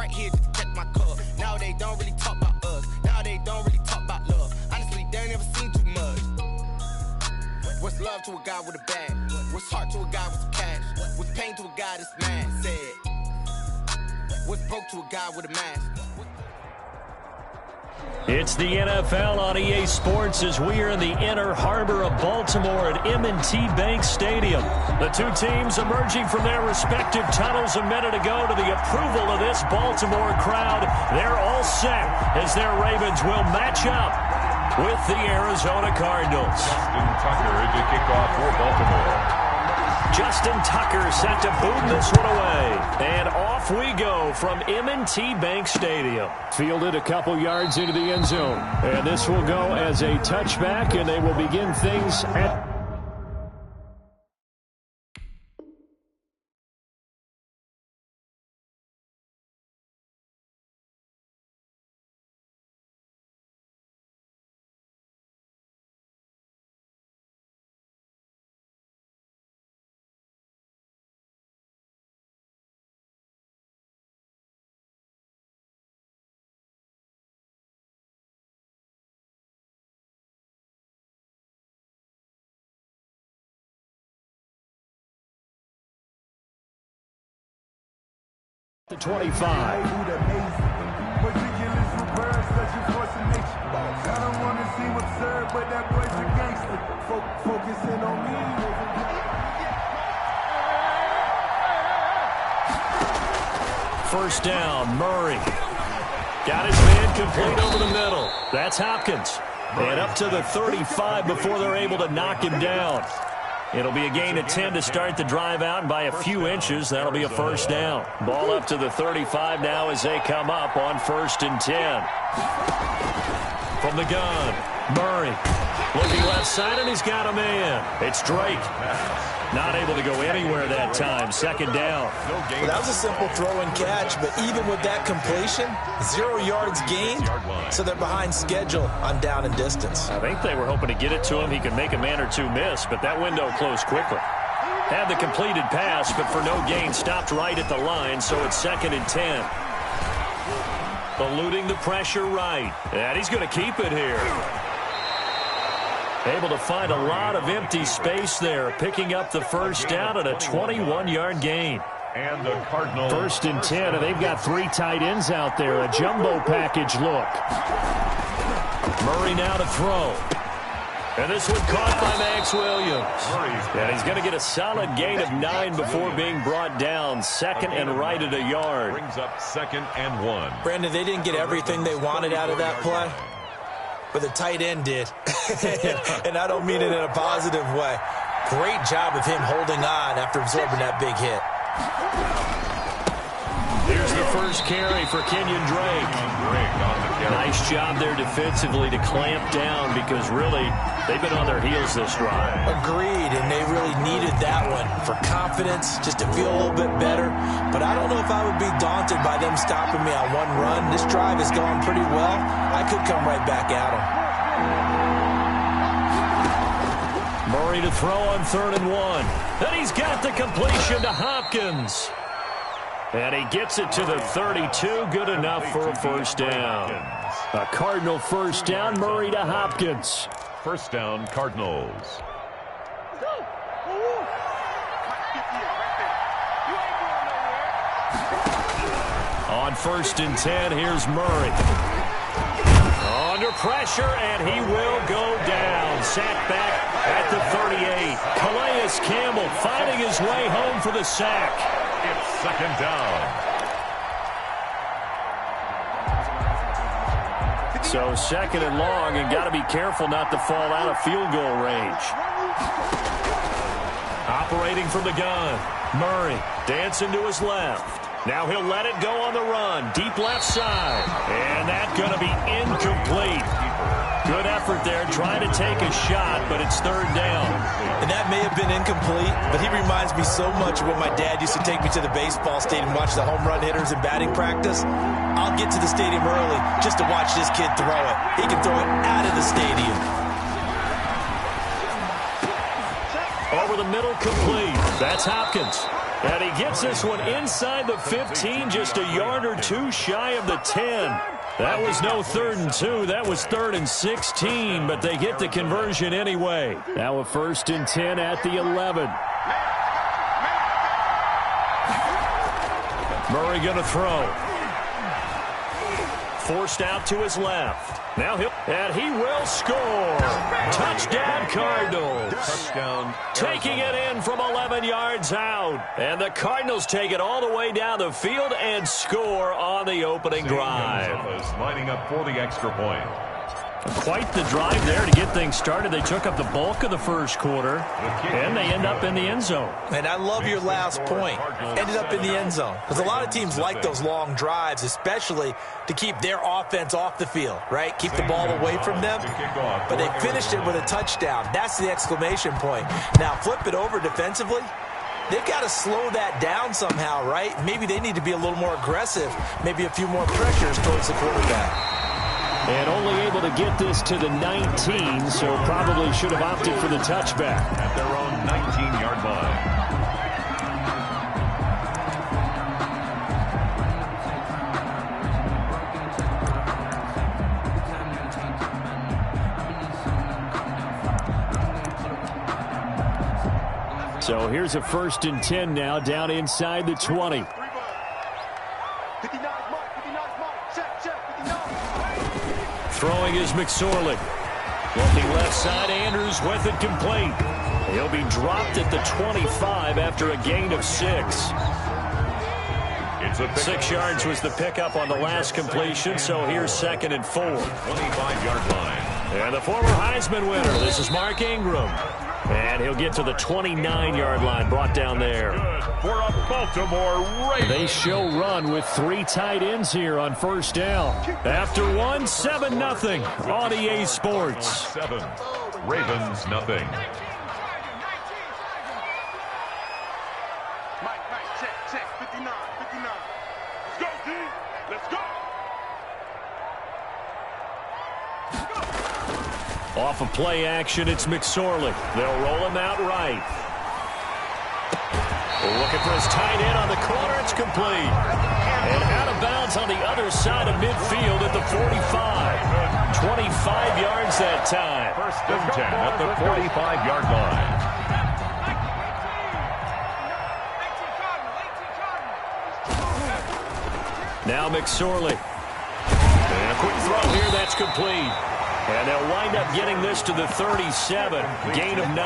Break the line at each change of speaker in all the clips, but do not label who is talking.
right here just to catch my cup. Now they don't really talk about us. Now they don't really talk about love. Honestly, they ain't never seen too much. What's love to a guy with a bag? What's heart to a guy with some cash? What's pain to a guy that's mad? Said. What's broke to a guy with a mask?
It's the NFL on EA Sports as we are in the inner harbor of Baltimore at M&T Bank Stadium. The two teams emerging from their respective tunnels a minute ago to the approval of this Baltimore crowd. They're all set as their Ravens will match up with the Arizona Cardinals.
Justin Tucker to kick off for Baltimore.
Justin Tucker set to boom this one away. And off we go from M&T Bank Stadium. Fielded a couple yards into the end zone. And this will go as a touchback, and they will begin things at... The 25. First down, Murray. Got his man complete over the middle. That's Hopkins. And up to the 35 before they're able to knock him down. It'll be a gain of 10 to start the drive out, and by a few inches, that'll be a first down. Ball up to the 35 now as they come up on 1st and 10. From the gun, Murray. Looking left side, and he's got a man. It's Drake. Not able to go anywhere that time. 2nd down.
Well, that was a simple throw and catch, but even with that completion, 0 yards gained, so they're behind schedule on down and distance.
I think they were hoping to get it to him. He could make a man or two miss, but that window closed quickly. Had the completed pass, but for no gain, stopped right at the line, so it's 2nd and 10. Eluding the pressure right, and he's going to keep it here. Able to find a lot of empty space there, picking up the first down and a 21-yard gain.
And the Cardinals.
1st and 10, and they've got 3 tight ends out there. A jumbo package look. Murray now to throw. And this one caught by Max Williams. And he's going to get a solid gain of 9 before being brought down. 2nd and right at a yard.
Brings up 2nd and 1.
Brandon, they didn't get everything they wanted out of that play, but the tight end did. And I don't mean it in a positive way. Great job of him holding on after absorbing that big hit.
Here's the first carry for Kenyon Drake. Nice job there defensively to clamp down because really they've been on their heels this drive.
Agreed, and they really needed that one for confidence, just to feel a little bit better. But I don't know if I would be daunted by them stopping me on one run. This drive has gone pretty well. I could come right back at them.
Murray to throw on 3rd and 1. And he's got the completion to Hopkins. And he gets it to the 32. Good enough for a first down. A Cardinal first down. Murray to Hopkins.
First down, Cardinals.
On 1st and 10, here's Murray. Under pressure, and he will go down. Sacked back at the 38. Calais Campbell finding his way home for the sack.
It's 2nd down.
So 2nd and long, and got to be careful not to fall out of field goal range. Operating from the gun, Murray dancing to his left. Now he'll let it go on the run, deep left side. And that's going to be incomplete. Good effort there, trying to take a shot, but it's 3rd down.
And that may have been incomplete, but he reminds me so much of when my dad used to take me to the baseball stadium and watch the home run hitters in batting practice. I'll get to the stadium early just to watch this kid throw it. He can throw it out of the stadium.
Over the middle, complete. That's Hopkins. And he gets this one inside the 15, just a yard or two shy of the 10. That was no 3rd and 2. That was 3rd and 16, but they get the conversion anyway. Now a 1st and 10 at the 11. Murray going to throw. Forced out to his left. Now he will score. Touchdown Cardinals.
Touchdown.
Taking it in from 11 yards out. And the Cardinals take it all the way down the field and score on the opening drive.
Lining up for the extra point.
Quite the drive there to get things started. They took up the bulk of the first quarter, and they end up in the end zone.
And I love your last point. Ended up in the end zone. Because a lot of teams like those long drives, especially to keep their offense off the field, right? Keep the ball away from them. But they finished it with a touchdown. That's the exclamation point. Now flip it over defensively. They've got to slow that down somehow, right? Maybe they need to be a little more aggressive. Maybe a few more pressures towards the quarterback.
And only able to get this to the 19, so probably should have opted for the touchback.
At their own 19-yard line.
So here's a 1st and 10 now, down inside the 20. Throwing is McSorley. Looking left side, Andrews with it complete. He'll be dropped at the 25 after a gain of 6. 6 yards was the pickup on the last completion, so here's 2nd and 4.
25-yard line.
And the former Heisman winner, this is Mark Ingram. And he'll get to the 29-yard line, brought down there.
Good for a Baltimore Ravens.
They show run with 3 tight ends here on 1st down. After 1, 7-0 on EA Sports.
7, Ravens nothing.
Check, 59. Let's go, D. Let's go.
Off of play action, it's McSorley. They'll roll him out right. Looking for his tight end on the corner. It's complete. And out of bounds on the other side of midfield at the 45. 25 yards that time.
1st and 10 at the 45-yard line.
Now McSorley. And a quick throw here. That's complete. And they'll wind up getting this to the 37. Gain of 9.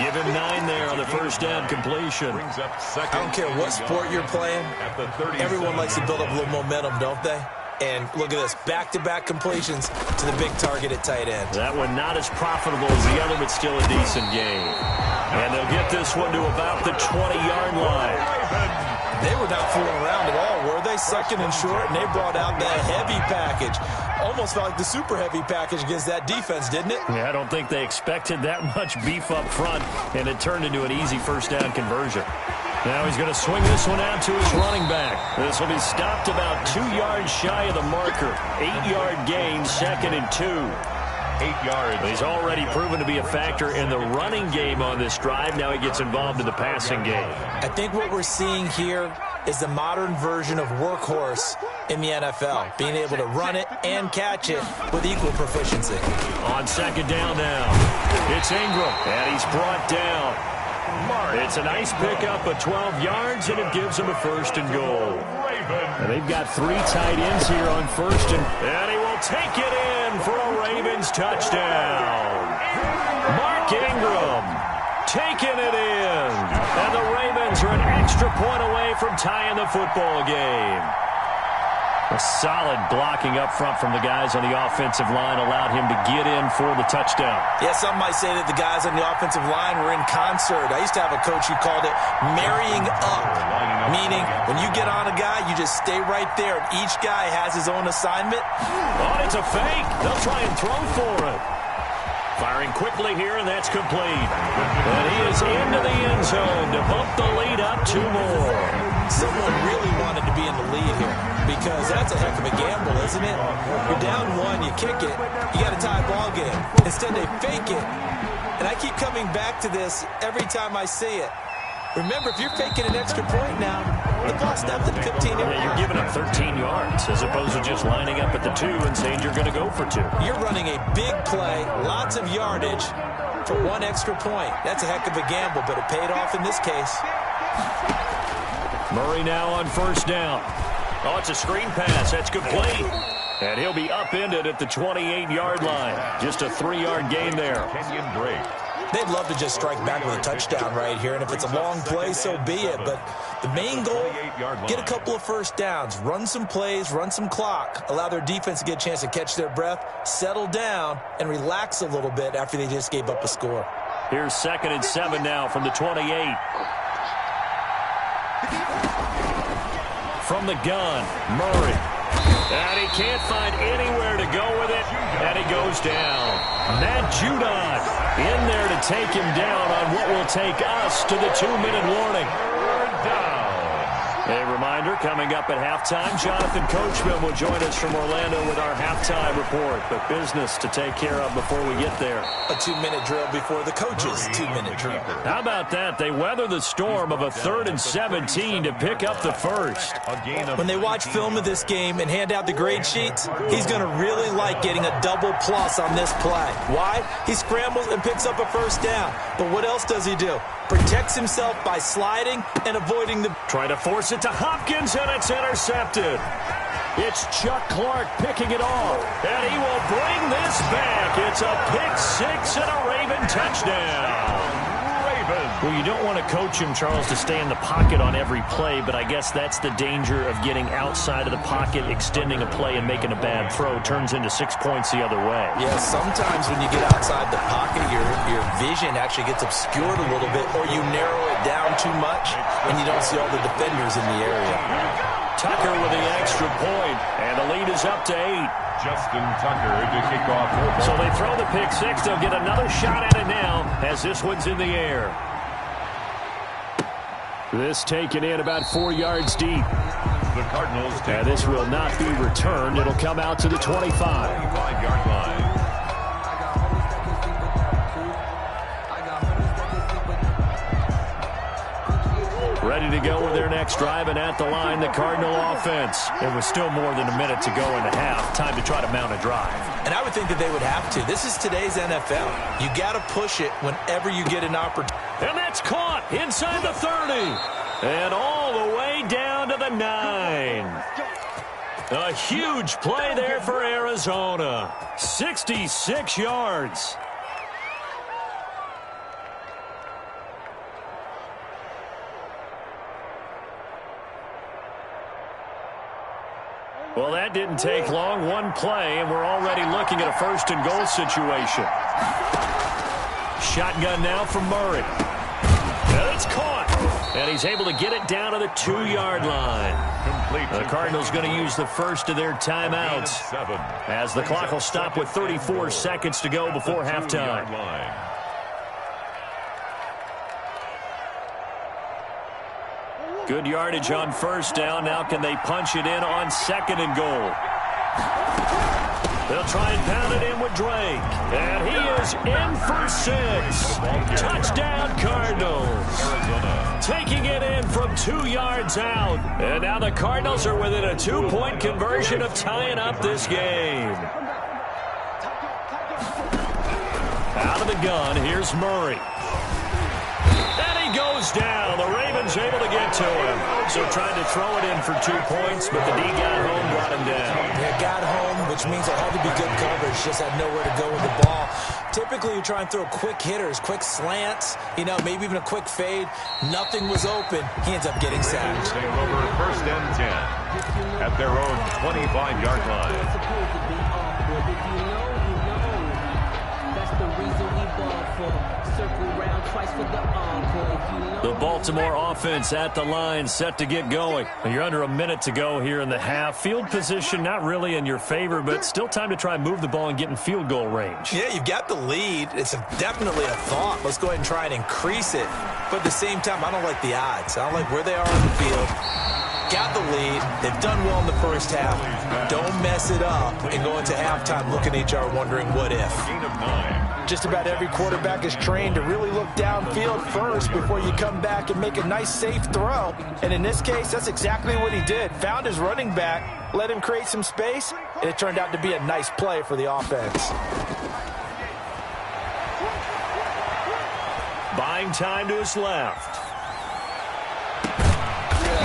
Give him 9 there on the 1st down completion.
I don't care what sport you're playing. Everyone likes to build up a little momentum, don't they? And look at this. Back-to-back completions to the big target at tight end.
That one not as profitable as the other, but still a decent game. And they'll get this one to about the 20-yard line.
They were not fooling around at all, were they? 2nd and short, and they brought out that heavy package. Almost felt like the super heavy package against that defense, didn't it?
Yeah, I don't think they expected that much beef up front, and it turned into an easy 1st down conversion. Now he's going to swing this one out to his running back. This will be stopped about 2 yards shy of the marker. 8-yard gain, 2nd and 2.
8 yards.
He's already proven to be a factor in the running game on this drive. Now he gets involved in the passing game.
I think what we're seeing here is the modern version of workhorse in the NFL, being able to run it and catch it with equal proficiency.
On 2nd down now, it's Ingram, and he's brought down. It's a nice pickup of 12 yards, and it gives him a 1st and goal. And they've got 3 tight ends here on 1st, and he will take it in for a Ravens touchdown. Mark Ingram taking it in, and the Ravens are an extra point away from tying the football game. A solid blocking up front from the guys on the offensive line allowed him to get in for the touchdown.
Yeah, some might say that the guys on the offensive line were in concert. I used to have a coach who called it marrying up, meaning when you get on a guy, you just stay right there. Each guy has his own assignment.
Oh, it's a fake. They'll try and throw for it. Firing quickly here, and that's complete. And he is into the end zone to bump the lead up 2 more.
Someone really wanted to be in the lead here, because that's a heck of a gamble, isn't it? You're down 1, you kick it, you got a tie ball game. Instead, they fake it. And I keep coming back to this every time I see it. Remember, if you're faking an extra point now, the ball snapped at 15 yards.
Yeah, you're giving up 13 yards as opposed to just lining up at the 2 and saying you're going to go for 2.
You're running a big play, lots of yardage for 1 extra point. That's a heck of a gamble, but it paid off in this case.
Murray now on first down. Oh, it's a screen pass. That's complete. And he'll be upended at the 28-yard line. Just a 3-yard gain there.
Kenyon Drake.
They'd love to just strike back with a touchdown right here, and if it's a long play, so be it. But the main goal, get a couple of first downs, run some plays, run some clock, allow their defense to get a chance to catch their breath, settle down, and relax a little bit after they just gave up a score.
Here's 2nd and 7 now from the 28. From the gun, Murray. And he can't find anywhere to go with it, and he goes down. Matt Judon in there to take him down on what will take us to the 2-minute warning.
Down.
A reminder, coming up at halftime, Jonathan Coachman will join us from Orlando with our halftime report. But business to take care of before we get there.
A 2-minute drill before the coach's 2-minute drill.
How about that? They weather the storm of a 3rd and 17 to pick up the first.
When they watch film of this game and hand out the grade sheets, he's going to really like getting a double plus on this play. Why? He scrambles and picks up a first down. But what else does he do? Protects himself by sliding and avoiding the...
Trying to force it to Hopkins, and it's intercepted. It's Chuck Clark picking it off, and he will bring this back. It's a pick-6 and a Raven touchdown. Well, you don't want to coach him, Charles, to stay in the pocket on every play, but I guess that's the danger of getting outside of the pocket, extending a play, and making a bad throw. Turns into 6 points the other way.
Yeah, sometimes when you get outside the pocket, your vision actually gets obscured a little bit, or you narrow it down too much, and you don't see all the defenders in the area.
Tucker with the extra point, and the lead is up to 8.
Justin Tucker to kick off.
So they throw the pick-6. They'll get another shot at it now as this one's in the air. This taken in about 4 yards deep.
The Cardinals.
And this will not be returned. It'll come out to the 25.
25-yard line.
Ready to go with their next drive, and at the line, the Cardinal offense. There was still more than a minute to go in the half. Time to try to mount a drive.
And I would think that they would have to. This is today's NFL. You got to push it whenever you get an opportunity.
And that's caught inside the 30. And all the way down to the 9. A huge play there for Arizona. 66 yards. Well, that didn't take long. One play, and we're already looking at a 1st and goal situation. Shotgun now from Murray. And it's caught. And he's able to get it down to the 2-yard line. The Cardinals going to use the first of their timeouts as the clock will stop with 34 seconds to go before halftime. Good yardage on first down. Now can they punch it in on 2nd and goal? They'll try and pound it in with Drake. And he is in for 6. Touchdown, Cardinals. Taking it in from 2 yards out. And now the Cardinals are within a 2-point conversion of tying up this game. Out of the gun, here's Murray. And he goes down. The Ravens able to get to him. So trying to throw it in for 2 points, but the D got home, brought him down.
Yeah, got home, which means it had to be good coverage. Just had nowhere to go with the ball. Typically, you try and throw quick hitters, quick slants, maybe even a quick fade. Nothing was open. He ends up getting sacked.
They over 1st and 10 at their own 25-yard line.
The Baltimore offense at the line, set to get going. You're under a minute to go here in the half. Field position not really in your favor, but still time to try and move the ball and get in field goal range.
Yeah, you've got the lead. It's definitely a thought. Let's go ahead and try and increase it. But at the same time, I don't like the odds. I don't like where they are on the field. got the lead. They've done well in the first half. Don't mess it up and go into halftime looking at HR wondering what if.
Gain of 9.
Just about every quarterback is trained to really look downfield first before you come back and make a nice, safe throw. And in this case, that's exactly what he did. Found his running back, let him create some space, and it turned out to be a nice play for the offense.
Buying time to his left.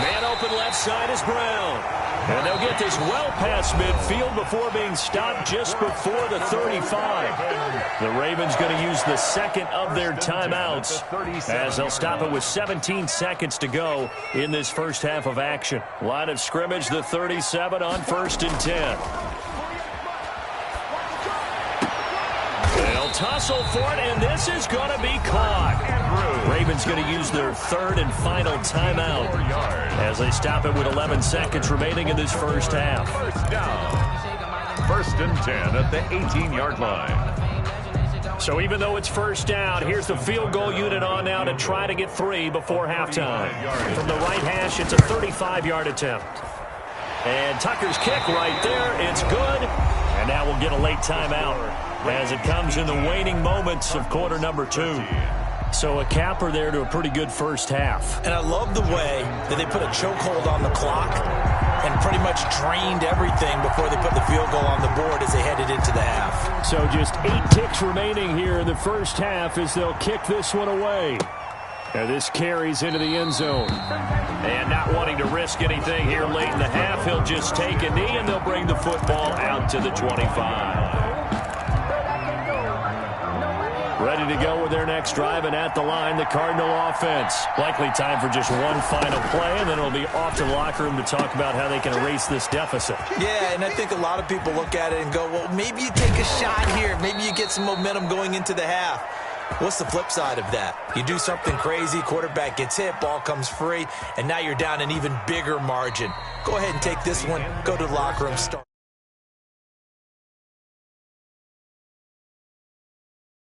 Man open left side is Brown. And they'll get this well past midfield before being stopped just before the 35. The Ravens going to use the second of their timeouts as they'll stop it with 17 seconds to go in this first half of action. Line of scrimmage, the 37 on 1st and 10. They'll tussle for it, and this is going to be caught. Ravens going to use their third and final timeout as they stop it with 11 seconds remaining in this first half.
First down. 1st and 10 at the 18-yard line.
So even though it's first down, here's the field goal unit on now to try to get 3 before halftime. From the right hash, it's a 35-yard attempt. And Tucker's kick right there. It's good. And now we'll get a late timeout as it comes in the waning moments of quarter number 2. So a capper there to a pretty good first half.
And I love the way that they put a chokehold on the clock and pretty much drained everything before they put the field goal on the board as they headed into the half.
So just 8 ticks remaining here in the first half as they'll kick this one away. And this carries into the end zone. And not wanting to risk anything here late in the half, he'll just take a knee and they'll bring the football out to the 25. Ready to go with their next drive, and at the line, the Cardinal offense. Likely time for just one final play, and then it'll be off to the locker room to talk about how they can erase this deficit.
Yeah, and I think a lot of people look at it and go, well, maybe you take a shot here. Maybe you get some momentum going into the half. What's the flip side of that? You do something crazy, quarterback gets hit, ball comes free, and now you're down an even bigger margin. Go ahead and take this one, go to the locker room, start.